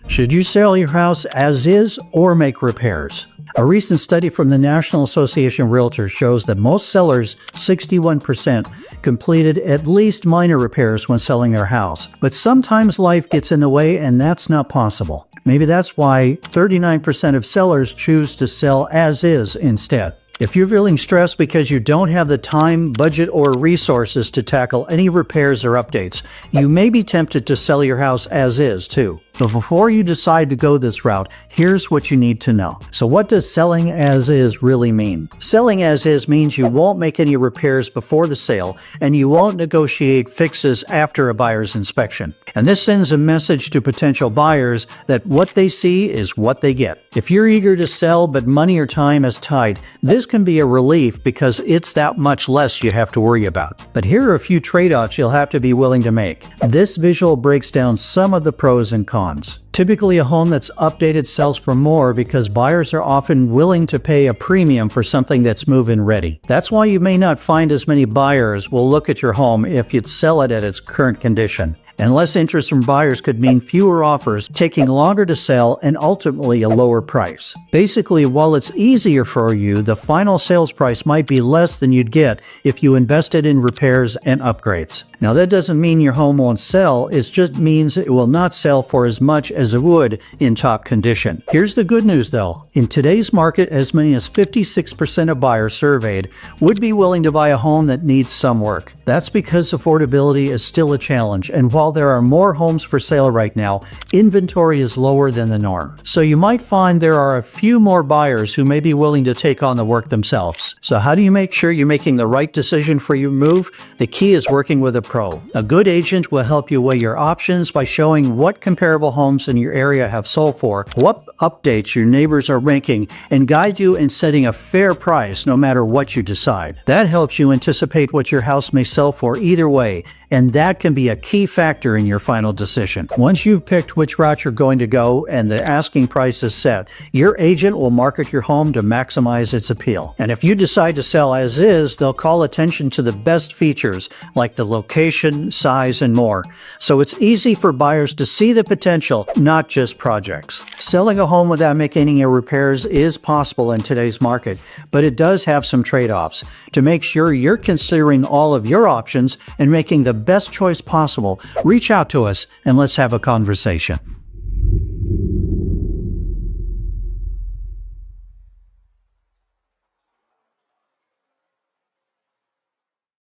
Should you sell your house as is or make repairs? A recent study from the National Association of Realtors shows that most sellers, 61%, completed at least minor repairs when selling their house. But sometimes life gets in the way and that's not possible. Maybe that's why 39% of sellers choose to sell as is instead. If you're feeling stressed because you don't have the time, budget, or resources to tackle any repairs or updates, you may be tempted to sell your house as is too. But before you decide to go this route, here's what you need to know. So what does selling as is really mean? Selling as is means you won't make any repairs before the sale, and you won't negotiate fixes after a buyer's inspection. And this sends a message to potential buyers that what they see is what they get. If you're eager to sell but money or time is tight, this can be a relief because it's that much less you have to worry about. But here are a few trade-offs you'll have to be willing to make. This visual breaks down some of the pros and cons. Typically, a home that's updated sells for more because buyers are often willing to pay a premium for something that's move-in ready. That's why you may not find as many buyers will look at your home if you'd sell it at its current condition. And less interest from buyers could mean fewer offers, taking longer to sell, and ultimately a lower price. Basically, while it's easier for you, the final sales price might be less than you'd get if you invested in repairs and upgrades. Now, that doesn't mean your home won't sell, it just means it will not sell for as much as it would in top condition. Here's the good news though. In today's market, as many as 56% of buyers surveyed would be willing to buy a home that needs some work. That's because affordability is still a challenge, and while there are more homes for sale right now, inventory is lower than the norm. So you might find there are a few more buyers who may be willing to take on the work themselves. So how do you make sure you're making the right decision for your move? The key is working with a pro. A good agent will help you weigh your options by showing what comparable homes in your area have sold for, what updates your neighbors are ranking, and guide you in setting a fair price no matter what you decide. That helps you anticipate what your house may sell for either way, and that can be a key factor in your final decision. Once you've picked which route you're going to go and the asking price is set, your agent will market your home to maximize its appeal. And if you decide to sell as is, they'll call attention to the best features like the location, size, and more. So it's easy for buyers to see the potential, not just projects. Selling a home without making any repairs is possible in today's market, but it does have some trade-offs. To make sure you're considering all of your options and making the best choice possible, reach out to us and let's have a conversation.